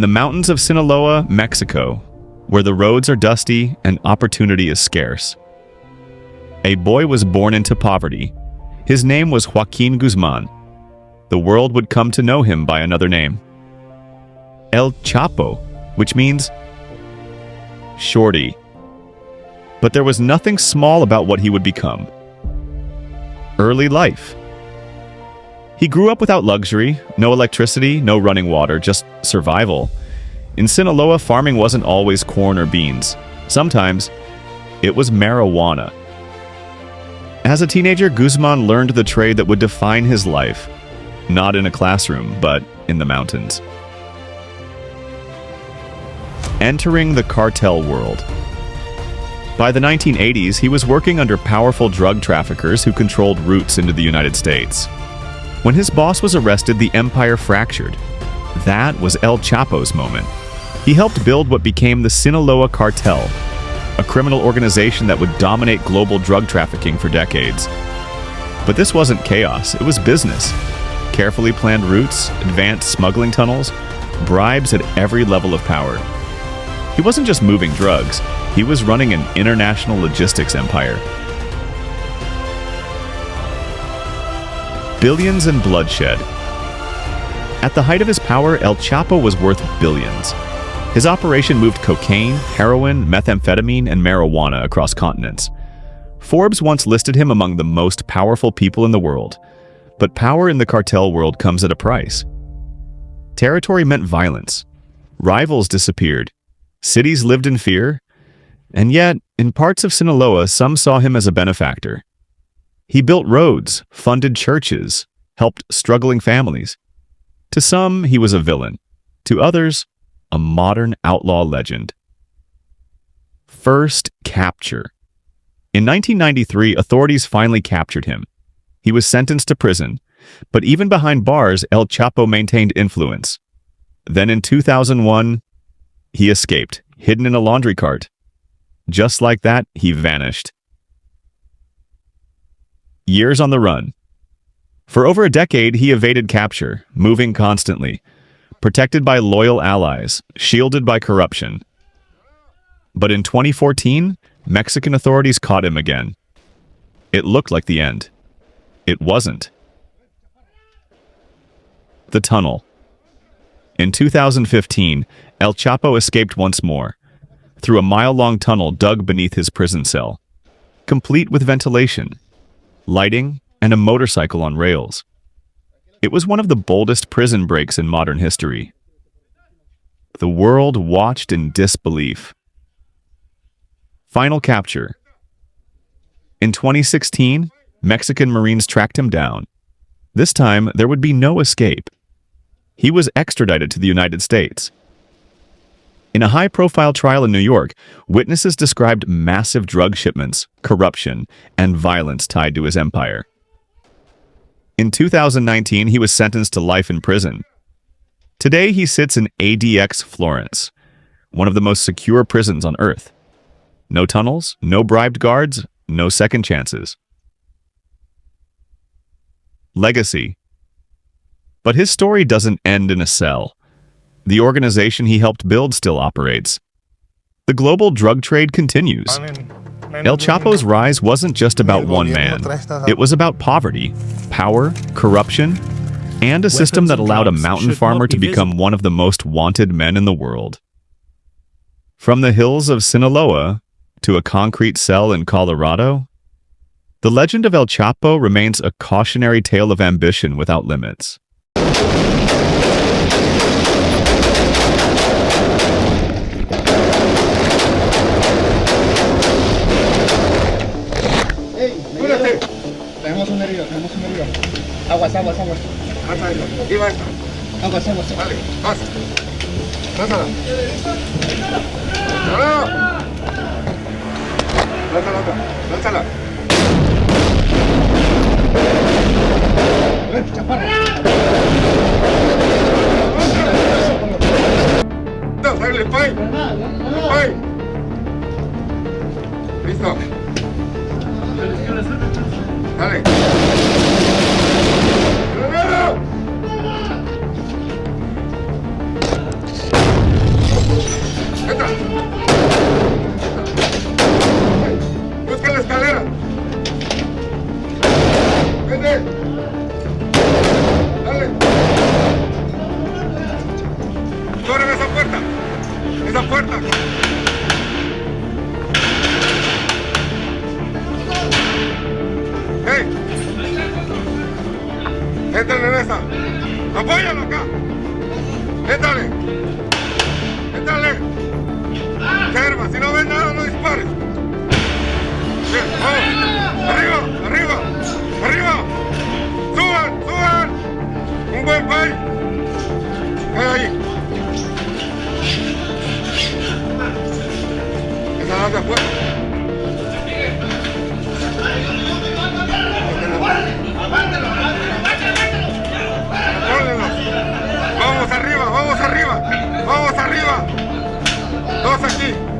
the mountains of Sinaloa, Mexico, where the roads are dusty and opportunity is scarce. A boy was born into poverty. His name was Joaquín Guzmán. The world would come to know him by another name, El Chapo, which means Shorty. But there was nothing small about what he would become. Early life. He grew up without luxury, no electricity, no running water, just survival. In Sinaloa, farming wasn't always corn or beans. Sometimes, it was marijuana. As a teenager, Guzmán learned the trade that would define his life. Not in a classroom, but in the mountains. Entering the cartel world. By the 1980s, he was working under powerful drug traffickers who controlled routes into the United States. When his boss was arrested, the empire fractured. That was El Chapo's moment. He helped build what became the Sinaloa Cartel, a criminal organization that would dominate global drug trafficking for decades. But this wasn't chaos, it was business. Carefully planned routes, advanced smuggling tunnels, bribes at every level of power. He wasn't just moving drugs, he was running an international logistics empire. Billions in bloodshed. At the height of his power, El Chapo was worth billions. His operation moved cocaine, heroin, methamphetamine, and marijuana across continents. Forbes once listed him among the most powerful people in the world. But power in the cartel world comes at a price. Territory meant violence. Rivals disappeared. Cities lived in fear. And yet, in parts of Sinaloa, some saw him as a benefactor. He built roads, funded churches, helped struggling families. To some, he was a villain. To others, a modern outlaw legend. First capture. In 1993, authorities finally captured him. He was sentenced to prison, but even behind bars, El Chapo maintained influence. Then in 2001, he escaped, hidden in a laundry cart. Just like that, he vanished. Years on the run. For over a decade, he evaded capture, moving constantly, protected by loyal allies, shielded by corruption. But in 2014, Mexican authorities caught him again. It looked like the end. It wasn't. The tunnel. In 2015, El Chapo escaped once more, through a mile-long tunnel dug beneath his prison cell, complete with ventilation, lighting, and a motorcycle on rails. It was one of the boldest prison breaks in modern history. The world watched in disbelief. Final capture. In 2016, Mexican Marines tracked him down. This time, there would be no escape. He was extradited to the United States. In a high-profile trial in New York, witnesses described massive drug shipments, corruption, and violence tied to his empire. In 2019, he was sentenced to life in prison. Today, he sits in ADX Florence, one of the most secure prisons on Earth. No tunnels, no bribed guards, no second chances. Legacy. But his story doesn't end in a cell. The organization he helped build still operates. The global drug trade continues. El Chapo's rise wasn't just about one man. It was about poverty, power, corruption, and a system that allowed a mountain farmer to become one of the most wanted men in the world. From the hills of Sinaloa to a concrete cell in Colorado, the legend of El Chapo remains a cautionary tale of ambition without limits. Tenemos un herido. Aguas. Aguas. Vale, vas. Lánzala. Lánzala. Chaparro. Dale, pay. Listo. Dale. Corren esa puerta. Esa puerta. ¡Hey! Entren en esa. ¡Apóyalo acá! ¡Éntrale! ¡Éntrale! Germa, si no ves nada, no dispares. Bien, vamos. ¡Arriba! ¡Arriba! ¡Arriba! ¡Suban! ¡Suban! ¡Un buen pay! Ahí. Esa no se afuera. Vamos arriba, vamos arriba, vamos arriba. Dos aquí.